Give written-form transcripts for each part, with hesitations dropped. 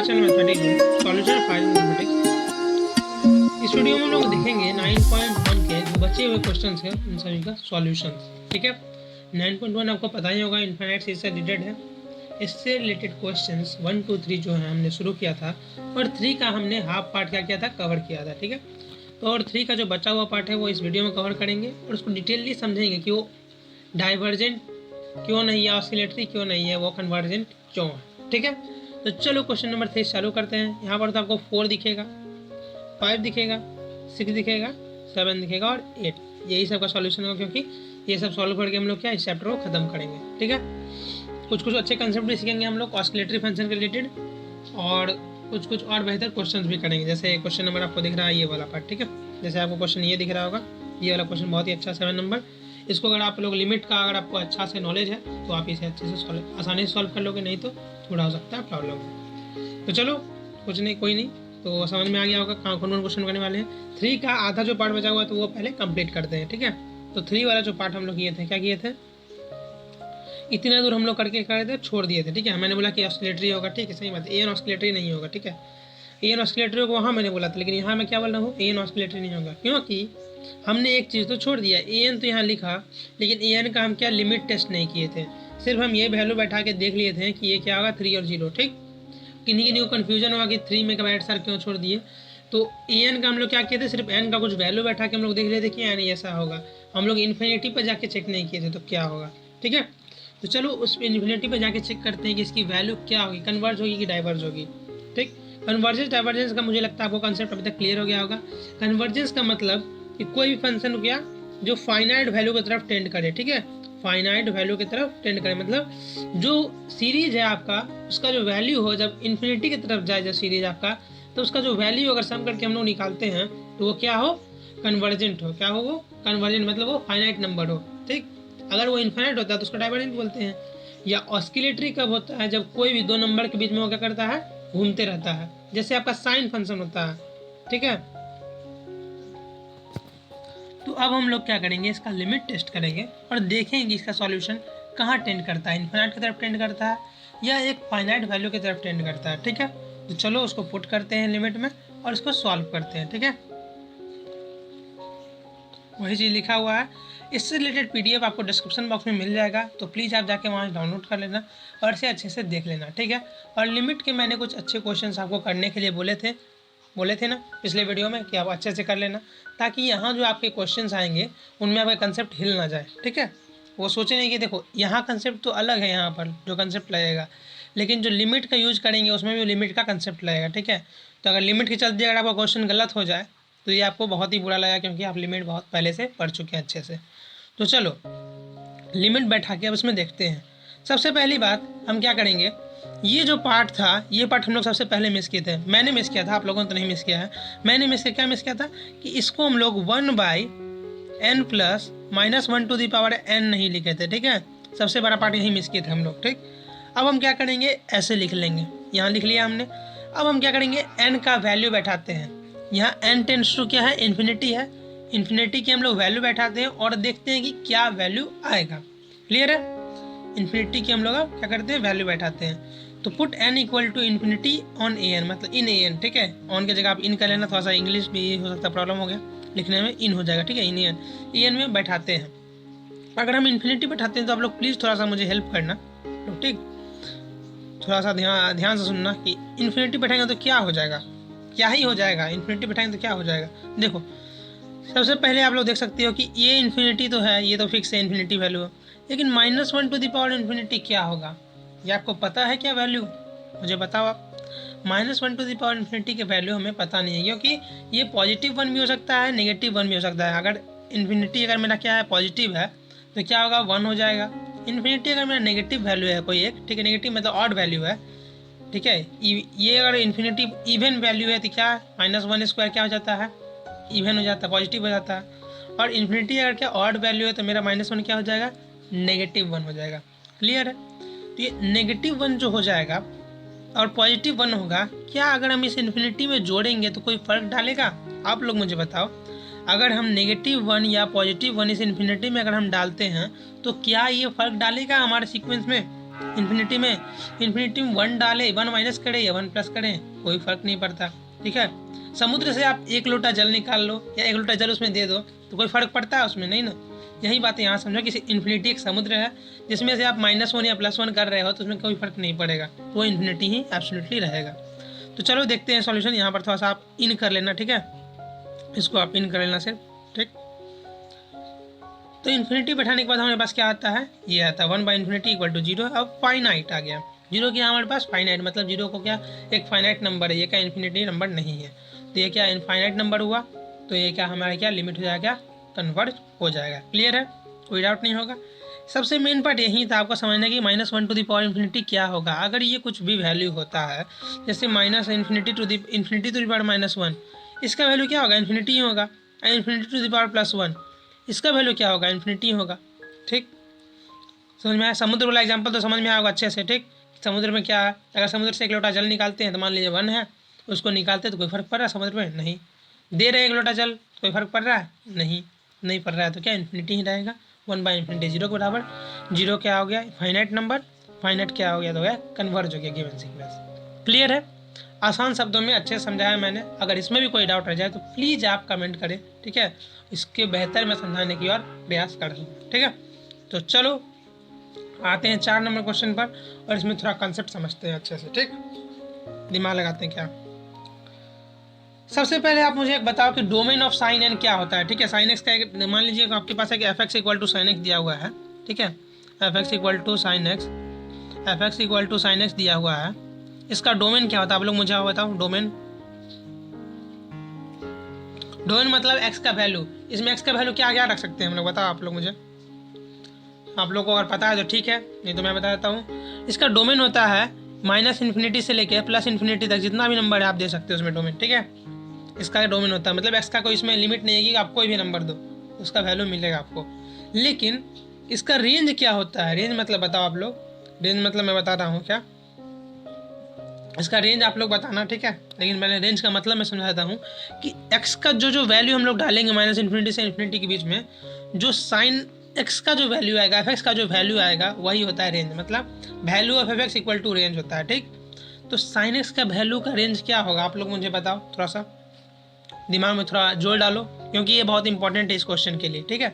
Our channel mathematics solution of mathematics. इस video में हम लोग देखेंगे 9.1 के जो बचे हुए क्वेश्चन है उन सभी का सॉल्यूशन। ठीक है, 9.1 आपको पता ही होगा इनफाइनाइट सीरीज से रिलेटेड है। इससे रिलेटेड क्वेश्चंस 1 2 3 जो है हमने शुरू किया था और 3 का हमने हाफ पार्ट क्या किया था, कवर किया था। ठीक है, तो और 3 का जो बचा हुआ पार्ट है वो इस वीडियो में कवर करेंगे और उसको डिटेलली समझेंगे कि वो डाइवर्जेंट क्यों नहीं है, ऑसिलेटरी क्यों नहीं है, वो कन्वर्जेंट क्यों है। ठीक है, तो चलो क्वेश्चन नंबर 3 चालू करते हैं। यहाँ पर तो आपको 4 दिखेगा, 5 दिखेगा, 6 दिखेगा, 7 दिखेगा और 8, यही सब का सॉल्यूशन होगा, क्योंकि ये सब सॉल्व करके हम लोग क्या इस चैप्टर को खत्म करेंगे। ठीक है, कुछ कुछ अच्छे कंसेप्ट भी सीखेंगे हम लोग ऑसिलेटरी फंक्शन के रिलेटेड और कुछ कुछ और बेहतर क्वेश्चंस भी करेंगे। जैसे क्वेश्चन नंबर आपको दिख रहा है ये वाला पार्ट। ठीक है, जैसे आपको क्वेश्चन ये दिख रहा होगा, ये वाला क्वेश्चन बहुत ही अच्छा 7 नंबर। इसको अगर आप लोग लिमिट का अगर आपको अच्छा से नॉलेज है तो आप इसे अच्छे से आसानी से सॉल्व कर लोगे, नहीं तो थोड़ा हो सकता है प्रॉब्लम। तो चलो कुछ नहीं, कोई नहीं, तो समझ में आ गया होगा कौन कौन क्वेश्चन करने वाले हैं। 3 का आधा जो पार्ट बचा हुआ है तो वो पहले कंप्लीट करते हैं। ठीक है, तो 3 वाला जो पार्ट हम लोग किए थे, क्या किए थे, इतना दूर हम लोग करके कर थे, छोड़ दिए थे। ठीक है, मैंने बोला कि ऑस्किलेटरी होगा। ठीक है, सही बात है, एन ऑस्किलेटरी नहीं होगा। ठीक है, एन ऑस्किलेटरी को वहाँ मैंने बोला था, लेकिन यहाँ मैं क्या बोल रहा हूँ, एन ऑस्किलेटरी नहीं होगा, क्योंकि हमने एक चीज़ तो छोड़ दिया। एन तो यहाँ लिखा, लेकिन एन का हम क्या लिमिट टेस्ट नहीं किए थे, सिर्फ हम ये वैल्यू बैठा के देख लिए थे कि ये क्या होगा, 3 और 0। ठीक, किन्हीं को कन्फ्यूजन होगा कि 3 में कब सर क्यों छोड़ दिए, तो एन का हम लोग क्या किए थे, सिर्फ एन का कुछ वैल्यू बैठा के हम लोग देख लिए थे कि एन ऐसा होगा। हम लोग इन्फिनिटी पर जाके चेक नहीं किए थे तो क्या होगा। ठीक है, तो चलो उस इन्फिनिटी पर जाके चेक करते हैं कि इसकी वैल्यू क्या होगी, कन्वर्ज होगी कि डाइवर्ज होगी। ठीक, कन्वर्जेंस डाइवर्जेंस का मुझे लगता है आपको कंसेप्ट अभी तक क्लियर हो गया होगा। कन्वर्जेंस का मतलब कि कोई भी फंक्शन हो गया जो फाइनाइट वैल्यू की तरफ टेंड करे। ठीक है, फाइनाइट वैल्यू की तरफ टेंड करे मतलब जो सीरीज है आपका उसका जो वैल्यू हो, जब इन्फिनिटी की तरफ जाए जब सीरीज आपका, तो उसका जो वैल्यू अगर सम करके हम लोग निकालते हैं तो वो क्या हो, कन्वर्जेंट हो। क्या हो वो, कन्वर्जेंट मतलब वो फाइनाइट नंबर हो। ठीक, अगर वो इन्फाइनाइट होता है तो उसको डाइवर्जेंट बोलते हैं। या ऑस्किलेटरी कब होता है, जब कोई भी दो नंबर के बीच में वो क्या करता है, घूमते रहता है, जैसे आपका साइन फंक्शन होता है। ठीक है, तो अब हम लोग क्या करेंगे, इसका लिमिट टेस्ट करेंगे और देखेंगे इसका सॉल्यूशन कहाँ टेंड करता है, इन्फिनाइट की तरफ टेंड करता है या एक फाइनाइट वैल्यू की तरफ टेंड करता है। ठीक है, तो चलो उसको पुट करते हैं लिमिट में और इसको सॉल्व करते हैं। ठीक है, वही चीज़ लिखा हुआ है, इससे रिलेटेड PDF आपको डिस्क्रिप्शन बॉक्स में मिल जाएगा, तो प्लीज़ आप जाके वहाँ डाउनलोड कर लेना और इसे अच्छे से देख लेना। ठीक है, और लिमिट के मैंने कुछ अच्छे क्वेश्चंस आपको करने के लिए बोले थे ना पिछले वीडियो में कि आप अच्छे से कर लेना, ताकि यहाँ जो आपके क्वेश्चंस आएंगे उनमें आपका कंसेप्ट हिल ना जाए। ठीक है, वो सोचे नहीं कि देखो यहाँ कंसेप्ट तो अलग है, यहाँ पर जो कंसेप्ट लगेगा, लेकिन जो लिमिट का यूज करेंगे उसमें भी लिमिट का कंसेप्ट लगेगा। ठीक है, तो अगर लिमिट के चलते अगर आपका क्वेश्चन गलत हो जाए तो ये आपको बहुत ही बुरा लगेगा, क्योंकि आप लिमिट बहुत पहले से पढ़ चुके हैं अच्छे से। तो चलो लिमिट बैठा के अब इसमें देखते हैं। सबसे पहली बात हम क्या करेंगे, ये जो पार्ट था, ये पार्ट हम लोग सबसे पहले मिस किए थे। मैंने मिस किया था, आप लोगों ने तो नहीं मिस किया है। मैंने क्या मिस किया था कि इसको हम लोग 1/n plus -1 to the power n नहीं लिखे थे। ठीक है, सबसे बड़ा पार्ट यही मिस किए थे हम लोग। ठीक, अब हम क्या करेंगे, ऐसे लिख लेंगे, यहाँ लिख लिया हमने। अब हम क्या करेंगे, n का वैल्यू बैठाते हैं। यहाँ n टेंड्स टू क्या है, इन्फिनिटी है, इन्फिनिटी की हम लोग वैल्यू बैठाते हैं और देखते हैं कि क्या वैल्यू आएगा। क्लियर है, इन्फिनिटी की हम लोग क्या करते हैं, वैल्यू बैठाते हैं। तो put n equal to infinity on an, मतलब इन an। ठीक है, ऑन की जगह आप इन कर लेना, थोड़ा सा इंग्लिश भी हो सकता है प्रॉब्लम हो गया, लिखने में इन हो जाएगा। ठीक है, इन an में बैठाते हैं। अगर हम इन्फिनिटी बैठाते हैं तो आप लोग प्लीज़ थोड़ा सा मुझे हेल्प करना। तो ठीक, थोड़ा सा ध्यान से सुनना कि इन्फिनिटी बैठाएंगे तो क्या हो जाएगा, क्या ही हो जाएगा, इन्फिनिटी बैठाएंगे तो क्या हो जाएगा। देखो सबसे पहले आप लोग देख सकते हो कि ये इन्फिनिटी तो है, ये तो फिक्स है इन्फिनिटी वैल्यू, लेकिन -1 टू दी पावर इन्फिनिटी क्या होगा, ये आपको पता है क्या वैल्यू, मुझे बताओ आप। -1 टू दी पावर इन्फिनिटी की वैल्यू हमें पता नहीं है, क्योंकि ये +1 भी हो सकता है, -1 भी हो सकता है। अगर इन्फिनिटी अगर मेरा क्या है, पॉजिटिव है, तो क्या होगा, 1 हो जाएगा। इन्फिनिटी अगर मेरा नेगेटिव वैल्यू है कोई एक, ठीक है, नेगेटिव मतलब ऑड वैल्यू है। ठीक है, ये अगर इन्फिनिटी इवन वैल्यू है तो क्या, -1² क्या हो जाता है, इवन हो जाता है, पॉजिटिव हो जाता है। और इन्फिनिटी अगर क्या ऑड वैल्यू है तो मेरा -1 क्या हो जाएगा, -1 हो जाएगा। क्लियर है, तो ये -1 जो हो जाएगा और +1 होगा, क्या अगर हम इस इन्फिनिटी में जोड़ेंगे तो कोई फ़र्क डालेगा, आप लोग मुझे बताओ। अगर हम -1 या +1 इस इन्फिनिटी में अगर हम डालते हैं तो क्या ये फ़र्क डालेगा हमारे सीक्वेंस में, इन्फिनिटी में 1 डालें, 1 माइनस करें या 1 प्लस करें, कोई फर्क नहीं पड़ता। ठीक है, समुद्र से आप 1 लोटा जल निकाल लो या 1 लोटा जल उसमें दे दो तो कोई फर्क पड़ता है उसमें? नहीं ना। यही बात यहाँ समझो कि इन्फिनिटी एक समुद्र है जिसमें से आप -1 या +1 कर रहे हो तो उसमें कोई फर्क नहीं पड़ेगा, तो वो इन्फिनिटी ही एब्सोल्युटली रहेगा। तो चलो देखते हैं सॉल्यूशन। यहाँ पर थोड़ा सा आप इन कर लेना, ठीक है, इसको आप इन कर लेना सिर्फ, ठीक। तो इन्फिनिटी बैठाने के बाद हमारे पास क्या आता है, ये आता है 1/∞ = 0। अब फाइनाइट आ गया, 0 क्या हमारे पास फाइनाइट, मतलब 0 को क्या एक फाइनाइट नंबर है, ये क्या इन्फिनिटी नंबर नहीं है, तो ये क्या इनफाइनाइट नंबर हुआ, तो ये क्या हमारा क्या लिमिट हो जाएगा, कन्वर्ज हो जाएगा। क्लियर है, कोई डाउट नहीं होगा। सबसे मेन पार्ट यही था आपको समझना कि -1/∞ क्या होगा अगर ये कुछ भी वैल्यू होता है, जैसे -∞∞⁻⁻1, इसका वैल्यू क्या होगा, इन्फिनिटी होगा। ∞⁻+1, इसका वैल्यू क्या होगा, इन्फिनिटी होगा। ठीक, समझ में आया। समुद्र वाला एग्जाम्पल तो समझ में आएगा अच्छे से। ठीक, समुद्र में क्या है, अगर समुद्र से 1 लोटा जल निकालते हैं तो मान लीजिए 1 है, उसको निकालते हैं तो कोई फर्क पड़ रहा है समुद्र में? नहीं। दे रहे 1 लोटा जल, कोई फर्क पड़ रहा है? नहीं पड़ रहा है, तो क्या इन्फिनिटी ही रहेगा। 1/∞ 0 के बराबर। 0 क्या हो गया, फाइनाइट नंबर, फाइनाइट क्या हो गया, तो गया कन्वर्ज हो गया गिवन सीक्वेंस। क्लियर है, आसान शब्दों में अच्छे से समझाया मैंने। अगर इसमें भी कोई डाउट रह जाए तो प्लीज़ आप कमेंट करें, ठीक है, इसके बेहतर मैं समझाने की और प्रयास कर दूँगा। ठीक है, तो चलो आते हैं 4 नंबर क्वेश्चन पर और इसमें थोड़ा कंसेप्ट समझते हैं अच्छे से। ठीक, दिमाग लगाते हैं क्या। सबसे पहले आप मुझे एक बताओ कि डोमेन ऑफ साइन एन क्या होता है। ठीक है, साइन एक्स का एक मान लीजिए आपके पास है कि fx = sin x दिया हुआ है। ठीक है, fx = sin x, fx = sin x दिया हुआ है। इसका डोमेन क्या होता है आप लोग मुझे बताओ। डोमेन मतलब x का वैल्यू, इसमें x का वैल्यू क्या क्या रख सकते हैं हम लोग, बताओ आप लोग मुझे। आप लोग को अगर पता है तो ठीक है, नहीं तो मैं बता देता हूँ। इसका डोमेन होता है -∞ से लेके +∞ तक, जितना भी नंबर है आप दे सकते हो उसमें डोमेन। ठीक है, इसका डोमेन होता है, मतलब x का कोई इसमें लिमिट नहीं है कि आप कोई भी नंबर दो उसका वैल्यू मिलेगा आपको। लेकिन इसका रेंज क्या होता है, रेंज मतलब बताओ आप लोग। रेंज मतलब मैं बता रहा हूँ क्या, इसका रेंज आप लोग बताना, ठीक है। लेकिन मैंने रेंज का मतलब मैं समझाता हूँ कि x का जो वैल्यू हम लोग डालेंगे -∞ से ∞ के बीच में, जो साइन x का जो वैल्यू आएगा, fx का जो वैल्यू आएगा, वही होता है रेंज। मतलब वैल्यू ऑफ fx = रेंज होता है। ठीक, तो साइन x का वैल्यू का रेंज क्या होगा आप लोग मुझे बताओ, थोड़ा सा दिमाग में थोड़ा जोर डालो क्योंकि ये बहुत इंपॉर्टेंट है इस क्वेश्चन के लिए। ठीक है,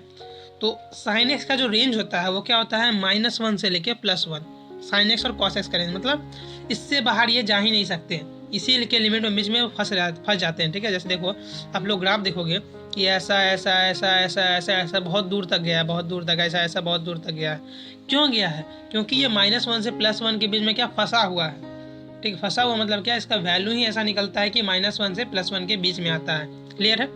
तो साइन एक्स का जो रेंज होता है वो क्या होता है, -1 से लेके +1। साइन एक्स और कॉस एक्स का रेंज, मतलब इससे बाहर ये जा ही नहीं सकते, इसी के लिमिट में बीच में फंस जाते हैं। ठीक है, जैसे देखो आप लोग ग्राफ देखोगे कि ऐसा ऐसा ऐसा ऐसा ऐसा ऐसा बहुत दूर तक गया है, बहुत दूर तक, ऐसा ऐसा बहुत दूर तक गया है। क्यों गया है, क्योंकि ये -1 से +1 के बीच में क्या फंसा हुआ है। ठीक, फंसा हुआ मतलब क्या, इसका वैल्यू ही ऐसा निकलता है कि -1 से +1 के बीच में आता है। क्लियर है,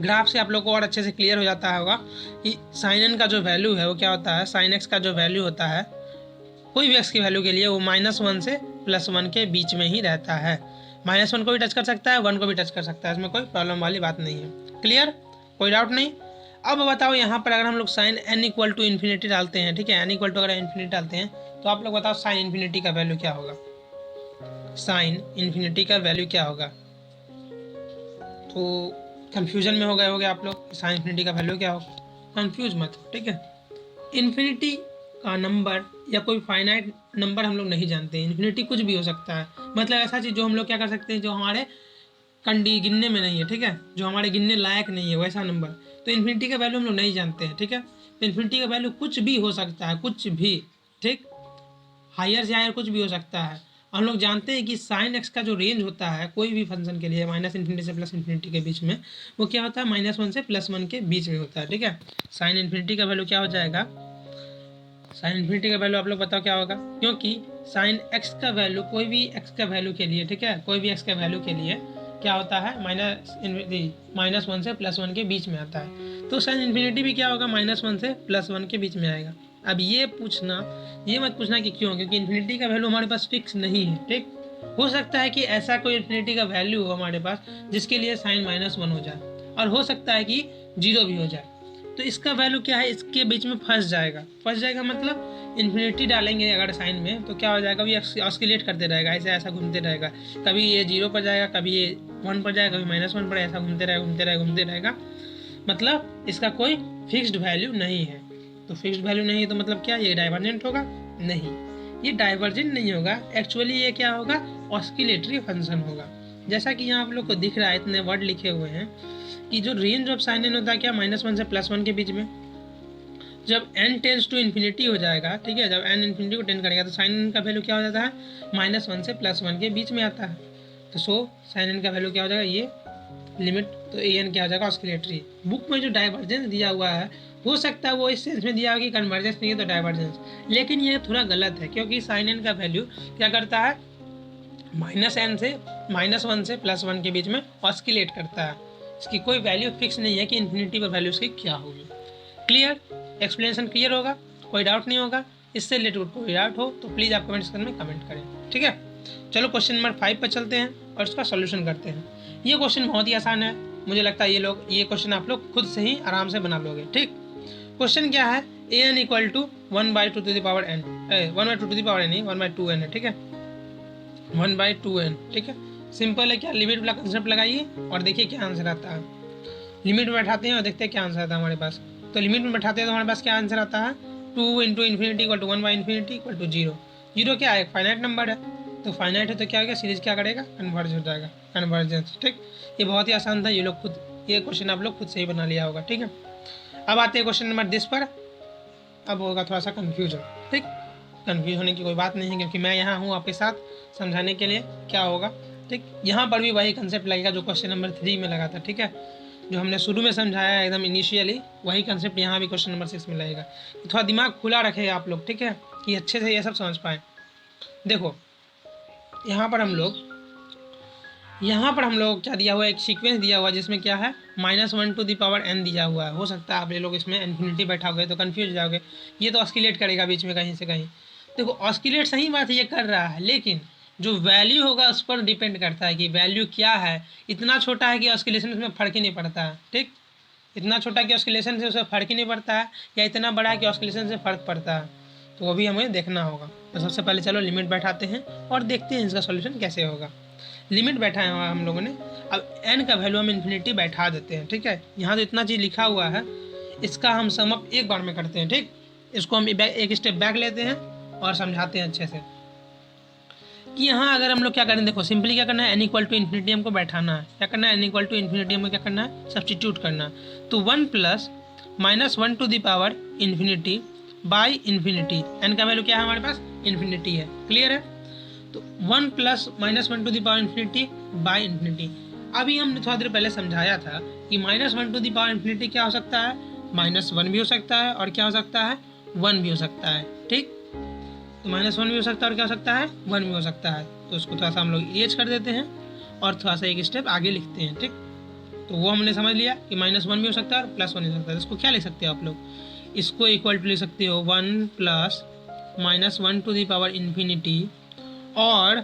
ग्राफ से आप लोग को और अच्छे से क्लियर हो जाता होगा कि साइन एन का जो वैल्यू है वो क्या होता है, साइन एक्स का जो वैल्यू होता है कोई भी एक्स की वैल्यू के लिए वो -1 से +1 के बीच में ही रहता है। -1 को भी टच कर सकता है, 1 को भी टच कर सकता है, इसमें कोई प्रॉब्लम वाली बात नहीं है। क्लियर, कोई डाउट नहीं। अब बताओ यहाँ पर अगर हम लोग साइन n = ∞ डालते हैं, ठीक है, n = अगर ∞ डालते हैं तो आप लोग बताओ साइन इन्फिनिटी का वैल्यू क्या होगा, साइन इन्फिनिटी का वैल्यू क्या होगा। तो कंफ्यूजन में हो गए होगे आप लोग, साइन इन्फिनिटी का वैल्यू क्या होगा। कंफ्यूज मत, ठीक है। इन्फिनिटी का नंबर या कोई फाइनाइट नंबर हम लोग नहीं जानते हैं, इन्फिनिटी कुछ भी हो सकता है, मतलब ऐसा चीज़ जो हम लोग क्या कर सकते हैं जो हमारे गिनने में नहीं है, ठीक है, जो हमारे गिनने लायक नहीं है वैसा नंबर। तो इन्फिनिटी का वैल्यू हम लोग नहीं जानते हैं, ठीक है। तो इन्फिनिटी का वैल्यू कुछ भी हो सकता है, कुछ भी, ठीक, हायर से हायर कुछ भी हो सकता है। हम लोग जानते हैं कि साइन एक्स का जो रेंज होता है कोई भी फंक्शन के लिए -∞ से +∞ के बीच में, वो क्या होता है, -1 से +1 के बीच में होता है। ठीक है, साइन इन्फिनिटी का वैल्यू क्या हो जाएगा, साइन इन्फिनिटी का वैल्यू आप लोग बताओ क्या होगा, क्योंकि साइन एक्स का वैल्यू कोई भी एक्स का वैल्यू के लिए, ठीक है, कोई भी एक्स का वैल्यू के लिए क्या होता है, -1 से +1 के बीच में आता है। तो साइन इन्फिनिटी भी क्या होगा, -1 से +1 के बीच में आएगा। अब ये मत पूछना कि क्यों, क्योंकि इन्फिनिटी का वैल्यू हमारे पास फिक्स नहीं है। ठीक, हो सकता है कि ऐसा कोई इन्फिनिटी का वैल्यू हो हमारे पास जिसके लिए साइन -1 हो जाए, और हो सकता है कि 0 भी हो जाए। तो इसका वैल्यू क्या है, इसके बीच में फंस जाएगा मतलब इन्फिनिटी डालेंगे अगर साइन में तो क्या हो जाएगा, ये ऑस्किलेट करते रहेगा, ऐसा घूमते रहेगा, कभी ये 0 पर जाएगा, कभी ये 1 पर जाएगा, कभी -1 पर, ऐसा घूमते रहेगा। मतलब इसका कोई फिक्स्ड वैल्यू नहीं है। तो फिक्स्ड वैल्यू नहीं है तो मतलब क्या ये डाइवर्जेंट होगा, नहीं, ये डाइवर्जेंट नहीं होगा। एक्चुअली ये क्या होगा, ऑस्किलेटरी फंक्शन होगा। जैसा कि यहाँ आप लोग को दिख रहा है, इतने वर्ड लिखे हुए हैं कि जो रेंज ऑफ साइन एन होता है क्या, -1 से +1 के बीच में। जब n टेंस टू इन्फिनिटी हो जाएगा, ठीक है, जब n इन्फिनिटी को टेंड करेगा तो साइन एन का वैल्यू क्या हो जाता है, -1 से +1 के बीच में आता है। तो साइन एन का वैल्यू क्या हो जाएगा, ये लिमिट, तो ए एन क्या हो जाएगा, ऑस्किलेटरी। बुक में जो डाइवर्जेंस दिया हुआ है, हो सकता है वो इस सेंस में दिया हो कि कन्वर्जेंस नहीं है तो डाइवर्जेंस, लेकिन ये थोड़ा गलत है, क्योंकि साइन एन का वैल्यू क्या करता है, -1 से +1 के बीच में ऑस्किलेट करता है। इसकी कोई वैल्यू फिक्स नहीं है कि इन्फिनिटी पर वैल्यू इसकी क्या होगी। क्लियर, एक्सप्लेनेशन क्लियर होगा, कोई डाउट नहीं होगा। इससे रिलेटेड कोई डाउट हो तो प्लीज़ आप कमेंट सेक्शन में कमेंट करें, ठीक है। चलो क्वेश्चन नंबर 5 पर चलते हैं और इसका सॉल्यूशन करते हैं। ये क्वेश्चन बहुत ही आसान है, मुझे लगता है ये क्वेश्चन आप लोग खुद से ही आराम से बना लोगे, ठीक। क्वेश्चन क्या है, A N equal to 1/2n, 1/2n नहीं, 1/2n है, ठीक है, 1/2n, ठीक है। सिंपल है, क्या लिमिट वाला कंसेप्ट लगाइए और देखिए क्या आंसर आता है। लिमिट में बैठाते हैं और देखते हैं क्या आंसर आता है हमारे पास। तो लिमिट में बैठाते हैं तो हमारे पास क्या आंसर आता है, 2 × ∞ = 1/∞ = 0। 0 क्या है, फाइनाइट नंबर है, तो फाइनाइट है तो क्या हो गया, सीरीज क्या करेगा, कन्वर्ज हो जाएगा, कन्वर्जेंस, ठीक। ये बहुत ही आसान था, ये क्वेश्चन आप लोग खुद से ही बना लिया होगा, ठीक है। अब आते हैं क्वेश्चन नंबर 10 पर। अब होगा थोड़ा सा कन्फ्यूजन, ठीक। कन्फ्यूज होने की कोई बात नहीं है, क्योंकि मैं यहाँ हूँ आपके साथ समझाने के लिए क्या होगा, ठीक। यहाँ पर भी वही कंसेप्ट लगेगा जो क्वेश्चन नंबर 3 में लगा था, ठीक है, जो हमने शुरू में समझाया है एकदम इनिशियली, वही कंसेप्ट यहाँ भी क्वेश्चन नंबर 6 में लगेगा। थोड़ा दिमाग खुला रखेगा आप लोग, ठीक है, कि अच्छे से ये सब समझ पाएँ। देखो यहाँ पर हम लोग क्या दिया हुआ है, एक सीक्वेंस दिया हुआ है जिसमें क्या है, -1n दिया हुआ है। हो सकता है आप ये लोग इसमें इन्फिनिटी बैठाओगे तो कन्फ्यूज हो जाओगे, ये तो ऑस्किलेट करेगा बीच में कहीं से कहीं। देखो ऑस्किलेट सही बात है, ये कर रहा है, लेकिन जो वैल्यू होगा उस पर डिपेंड करता है कि वैल्यू क्या है। इतना छोटा है कि ऑस्किलेशन में फ़र्क ही नहीं पड़ता है, ठीक। इतना छोटा कि ऑस्किलेशन से उसे फ़र्क ही नहीं पड़ता है, या इतना बड़ा है कि ऑस्किलेशन से फ़र्क पड़ता है, तो वो भी हमें देखना होगा। तो सबसे पहले चलो लिमिट बैठाते हैं और देखते हैं इसका सॉल्यूशन कैसे होगा। लिमिट बैठाया हुआ हम लोगों ने, अब n का वैल्यू हम इन्फिनिटी बैठा देते हैं, ठीक है। यहाँ तो इतना चीज़ लिखा हुआ है, इसका हम सम अप एक बार में करते हैं, ठीक। इसको हम एक स्टेप बैक लेते हैं और समझाते हैं अच्छे से कि यहाँ अगर हम लोग क्या करें। देखो सिंपली क्या करना है, n = इन्फिनिटी हमको बैठाना है, क्या करना है, n = इन्फिनिटी हमको क्या करना है, सब्सटीट्यूट करना है। तो 1 + -1∞ बाई इन्फिनिटी, n का वैल्यू क्या है हमारे पास, इन्फिनिटी है, क्लियर है। तो 1 + -1∞ बाई इन्फिनिटी। अभी हमने थोड़ा देर पहले समझाया था कि -1∞ क्या हो सकता है, -1 भी हो सकता है और क्या हो सकता है, 1 भी हो सकता है, ठीक। तो -1 भी हो सकता है और क्या हो सकता है, 1 भी हो सकता है। तो उसको थोड़ा सा हम लोग एज कर देते हैं और थोड़ा सा एक स्टेप आगे लिखते हैं, ठीक। तो वो हमने समझ लिया कि -1 भी हो सकता है और +1 भी हो सकता है। इसको क्या लिख सकते हो आप लोग, इसको इक्वल टू लिख सकते हो 1 + -1∞ और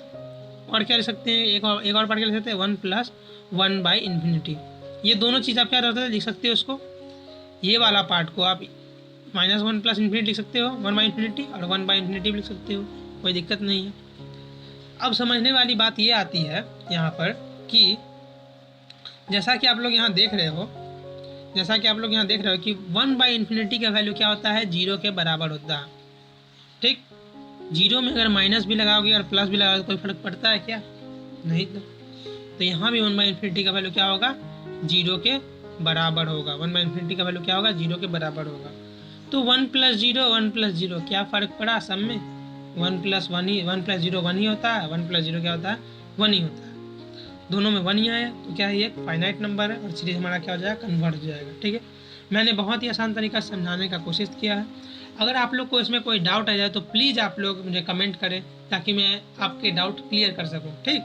क्या लिख सकते हैं, एक और पार्ट क्या लिख सकते हैं, 1 + 1/∞। ये दोनों चीज़ आप क्या लिख सकते हो, उसको ये वाला पार्ट को आप -1 + ∞ लिख सकते हो, 1/∞, और 1/∞ भी लिख सकते हो, कोई दिक्कत नहीं है। अब समझने वाली बात ये आती है यहाँ पर कि जैसा कि आप लोग यहाँ देख रहे हो कि 1/∞ का वैल्यू क्या होता है, 0 के बराबर होता है, ठीक। 0 में अगर माइनस भी लगाओगे और प्लस भी लगाओगे कोई फर्क पड़ता है क्या, नहीं। तो यहाँ भी 1/∞ का वैल्यू क्या होगा, 0 के बराबर होगा। 1/∞ का वैल्यू क्या होगा, 0 के बराबर होगा। तो 1 + 0 1 + 0 क्या फ़र्क पड़ा सब में, 1 + 0 1 ही होता है, 1 + 0 क्या होता है, 1 ही होता है। दोनों में 1 ही आया तो क्या है, ये फाइनाइट नंबर है और सीरीज हमारा क्या हो जाएगा, कन्वर्ट हो जाएगा, ठीक है। मैंने बहुत ही आसान तरीका से समझाने का कोशिश किया है। अगर आप लोग को इसमें कोई डाउट आ जाए तो प्लीज़ आप लोग मुझे कमेंट करें, ताकि मैं आपके डाउट क्लियर कर सकूं, ठीक।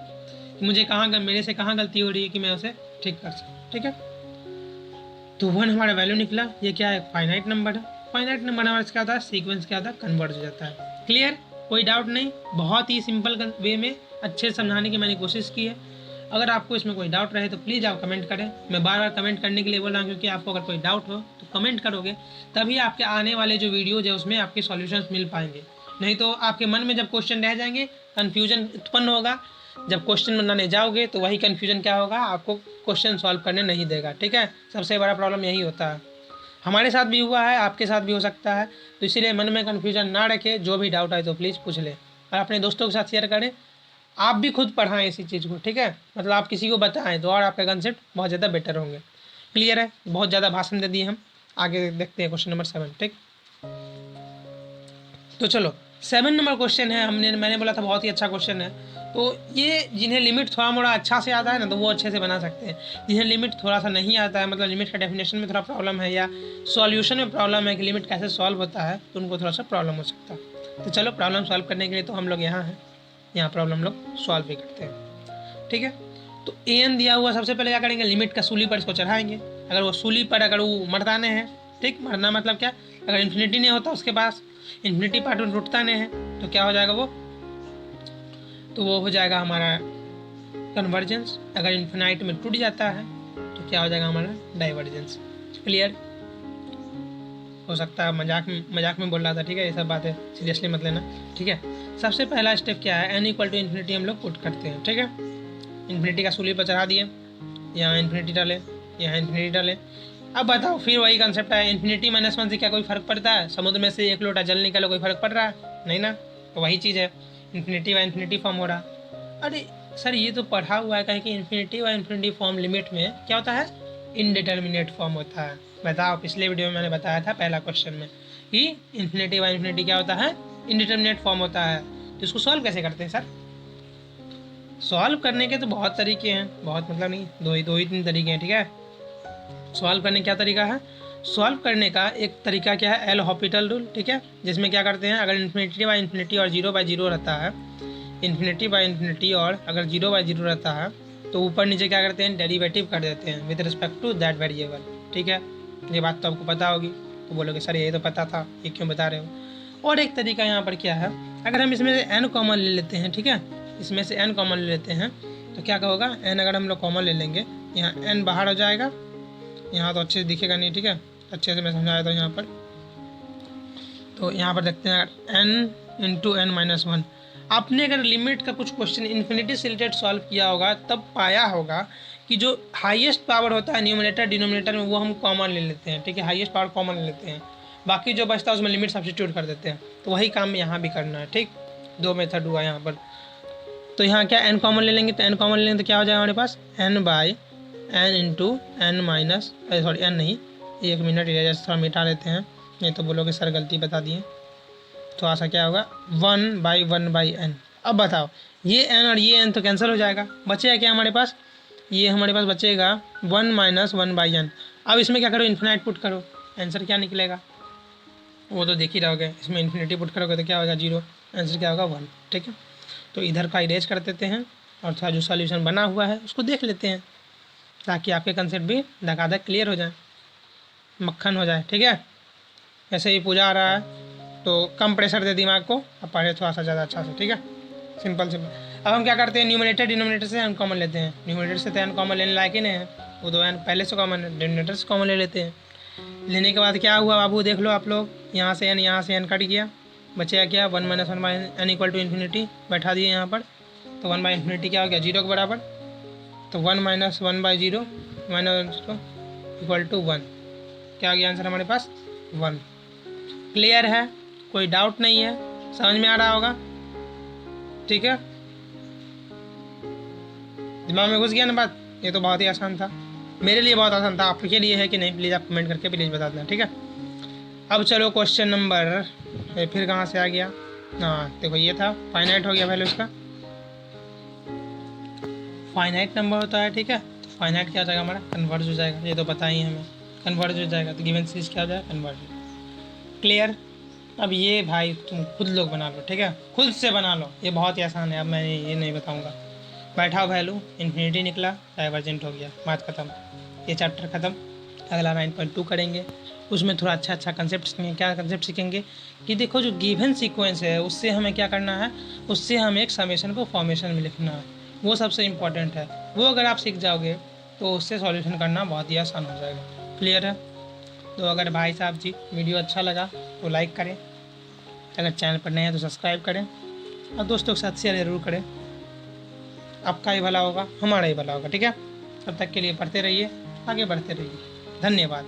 मुझे मेरे से कहाँ गलती हो रही है कि मैं उसे ठीक कर सकूँ, ठीक है। तो 1 हमारा वैल्यू निकला, ये क्या है, फाइनाइट नंबर है। फाइनाइट नंबर हमारा क्या होता है, सीक्वेंस क्या होता है, कन्वर्ट हो जाता है। क्लियर, कोई डाउट नहीं, बहुत ही सिंपल वे में अच्छे से समझाने की मैंने कोशिश की है। अगर आपको इसमें कोई डाउट रहे तो प्लीज़ आप कमेंट करें। मैं बार बार कमेंट करने के लिए बोल रहा हूँ, क्योंकि आपको अगर कोई डाउट हो तो कमेंट करोगे, तभी आपके आने वाले जो वीडियोज़ है उसमें आपके सॉल्यूशंस मिल पाएंगे। नहीं तो आपके मन में जब क्वेश्चन रह जाएंगे, कन्फ्यूजन उत्पन्न होगा। जब क्वेश्चन बनाने जाओगे तो वही कन्फ्यूजन क्या होगा, आपको क्वेश्चन सॉल्व करने नहीं देगा, ठीक है। सबसे बड़ा प्रॉब्लम यही होता है। हमारे साथ भी हुआ है, आपके साथ भी हो सकता है, तो इसीलिए मन में कन्फ्यूजन ना रखें, जो भी डाउट आए तो प्लीज़ पूछ लें और अपने दोस्तों के साथ शेयर करें। आप भी खुद पढ़ाएं इसी चीज़ को, ठीक है, मतलब आप किसी को बताएं तो और आपका कंसेप्ट बहुत ज़्यादा बेटर होंगे। क्लियर है, बहुत ज़्यादा भाषण दे दिए हम, आगे देखते हैं क्वेश्चन नंबर 7। ठीक, तो चलो 7 नंबर क्वेश्चन है, मैंने बोला था बहुत ही अच्छा क्वेश्चन है। तो ये जिन्हें लिमिट थोड़ा मोड़ा अच्छा से आता है ना, तो वो अच्छे से बना सकते हैं। जिन्हें लिमिट थोड़ा सा नहीं आता है, मतलब लिमिट का डेफिनेशन में थोड़ा प्रॉब्लम है या सॉल्यूशन में प्रॉब्लम है कि लिमिट कैसे सॉल्व होता है, तो उनको थोड़ा सा प्रॉब्लम हो सकता है। तो चलो प्रॉब्लम सॉल्व करने के लिए तो हम लोग यहाँ हैं, यहाँ प्रॉब्लम लोग सॉल्व भी करते हैं। ठीक है, तो an दिया हुआ, सबसे पहले क्या करेंगे, लिमिट का सूली पर इसको चढ़ाएंगे। अगर वो सूली पर अगर वो मर्दाने हैं, ठीक, मरना मतलब क्या, अगर इन्फिनिटी नहीं होता उसके पास, इन्फिनिटी पार्ट में टूटता नहीं है, तो क्या हो जाएगा वो, तो वो हो जाएगा हमारा कन्वर्जेंस। अगर इन्फिनाइट में टूट जाता है तो क्या हो जाएगा हमारा डाइवर्जेंस। क्लियर, हो सकता है मजाक में बोल रहा था, ठीक है, ये सब बातें सीरियसली मत लेना। ठीक है, सबसे पहला स्टेप क्या है, n इक्वल टू इन्फिनिटी हम लोग पुट करते हैं। ठीक है, इन्फिनिटी का सूली पर चढ़ा दिए, यहाँ इन्फिनिटी डालें, यहाँ इन्फिनिटी डालें। अब बताओ, फिर वही कंसेप्ट है, इन्फिनिटी -1 से क्या कोई फ़र्क पड़ता है, समुद्र में से एक लोटा जल निकालो, कोई फ़र्क पड़ रहा है, नहीं ना, तो वही चीज़ है, इन्फिनिटी व इन्फिनिटी फॉर्म हो रहा। अरे सर ये तो पढ़ा हुआ है कहीं कि इन्फिनिटी व इन्फिनिटी फॉर्म लिमिट में क्या होता है, इनडिटर्मिनेट फॉर्म होता है। बताओ, पिछले वीडियो में मैंने बताया था पहला क्वेश्चन में कि इन्फिनिटी व इन्फिनिटी क्या होता है, इनडिटर्मिनेट फॉर्म होता है। तो इसको सॉल्व कैसे करते हैं सर, सॉल्व करने के तो बहुत तरीके हैं, बहुत मतलब नहीं, दो ही तीन तरीके हैं। ठीक है, सॉल्व करने क्या तरीका है, सॉल्व करने का एक तरीका क्या है, एल हॉपिटल रूल। ठीक है, जिसमें क्या करते हैं, अगर इन्फिनिटी बाई इन्फिनिटी और 0/0 रहता है, इन्फिनिटी बाई इन्फिनिटी और अगर 0/0 रहता है, तो ऊपर नीचे क्या करते हैं, डेरिवेटिव कर देते हैं with respect to that variable. ठीक है, ये बात तो आपको पता होगी, तो बोलोगे सर ये तो पता था, ये क्यों बता रहे हो। और एक तरीका यहाँ पर क्या है, अगर हम इसमें से n कॉमन ले लेते हैं, ठीक है, इसमें से n कॉमन ले लेते हैं, तो क्या होगा, n अगर हम लोग कॉमन ले लेंगे, यहाँ n बाहर हो जाएगा, यहाँ तो अच्छे से दिखेगा नहीं, ठीक है, अच्छे से मैं समझाया था यहाँ पर। तो यहाँ पर देखते हैं, अगर n इंटू n-1, आपने अगर लिमिट का कुछ क्वेश्चन इन्फिनिटी से रिलेटेड सॉल्व किया होगा तब पाया होगा कि जो हाईएस्ट पावर होता है न्यूमरेटर डिनोमिनेटर में, वो हम कॉमन ले लेते हैं। ठीक है, हाईएस्ट पावर कॉमन ले लेते हैं, बाकी जो बचता है उसमें लिमिट सब्स्टिट्यूट कर देते हैं। तो वही काम यहाँ भी करना है। ठीक, दो मेथड हुआ यहाँ पर। तो यहाँ क्या n कॉमन ले लेंगे, तो n कॉमन ले लेंगे तो क्या हो जाएगा हमारे पास, n/n इंटू n नहीं, 1 मिनट इरेजर थोड़ा मिटा लेते हैं, नहीं तो बोलोगे सर गलती बता दिए। तो ऐसा क्या होगा, 1/1/n। अब बताओ, ये n और ये n तो कैंसिल हो जाएगा, बचेगा क्या हमारे पास, ये हमारे पास बचेगा 1 - 1/n। अब इसमें क्या करो, इन्फिनाइट पुट करो, आंसर क्या निकलेगा वो तो देख ही रहोगे। इसमें इन्फिनिटी पुट करोगे तो क्या होगा, 0, आंसर क्या होगा 1। ठीक है, तो इधर का इरेज कर देते हैं और थोड़ा जो सॉल्यूशन बना हुआ है उसको देख लेते हैं, ताकि आपके कंसेप्ट भी धकाधक क्लियर हो जाए, मक्खन हो जाए। ठीक है, ऐसे ही पूजा आ रहा है तो कम प्रेशर दे दिमाग को, अब पढ़े थोड़ा सा ज़्यादा अच्छा से। ठीक है, सिंपल। अब हम क्या करते हैं, न्यूमरेटर डिनोमिनेटर से n कॉमन लेते हैं। न्यूमरेटर से तो n कॉमन लेने लायक ही नहीं है, वो तो n पहले से कॉमन है, डिनोमिनेटर से कॉमन ले लेते हैं। लेने के बाद क्या हुआ बाबू, देख लो आप लोग, यहाँ से n कट गया, बचेगा क्या, 1 - 1/n इक्वल टू इन्फिनिटी बैठा दिए यहाँ पर। तो 1/इन्फिनिटी क्या हो गया, 0 के बराबर। तो 1 - 1/0 इक्वल टू 1, क्या हो गया आंसर हमारे पास, 1। क्लियर है, कोई डाउट नहीं है, समझ में आ रहा होगा। ठीक है, दिमाग में घुस गया ना बात, ये तो बहुत ही आसान था, मेरे लिए बहुत आसान था, आपके लिए है कि नहीं प्लीज़ आप कमेंट करके प्लीज़ बता देना। ठीक है, अब चलो क्वेश्चन नंबर, फिर कहाँ से आ गया, हाँ देखो ये था, फाइनाइट हो गया वैल्यू इसका, फाइनाइट नंबर होता है। ठीक है, तो फाइनाइट क्या हो जाएगा हमारा, कन्वर्ज हो जाएगा, ये तो पता ही है हमें, कन्वर्ज हो जाएगा, तो गिवन सीरीज क्या हो जाएगा, कन्वर्ज। क्लियर, अब ये भाई तुम खुद लोग बना लो, ठीक है, खुद से बना लो, ये बहुत ही आसान है, अब मैं ये नहीं बताऊँगा। बैठा वैल्यू इन्फिनिटी निकला, डाइवर्जेंट हो गया, बात खत्म, ये चैप्टर ख़त्म। अगला 9.2 करेंगे, उसमें थोड़ा अच्छा कंसेप्ट सीखेंगे। क्या कंसेप्ट सीखेंगे कि देखो जो गिवन सीक्वेंस है उससे हमें क्या करना है, उससे हमें एक समेशन को फॉर्मेशन में लिखना है, वो सबसे इम्पॉर्टेंट है। वो अगर आप सीख जाओगे तो उससे सॉल्यूशन करना बहुत ही आसान हो जाएगा। क्लियर है, तो अगर भाई साहब जी वीडियो अच्छा लगा तो लाइक करें, अगर चैनल पर नए हैं तो सब्सक्राइब करें और दोस्तों के साथ शेयर ज़रूर करें, आपका ही भला होगा, हमारा ही भला होगा। ठीक है, तब तक के लिए पढ़ते रहिए, आगे बढ़ते रहिए, धन्यवाद।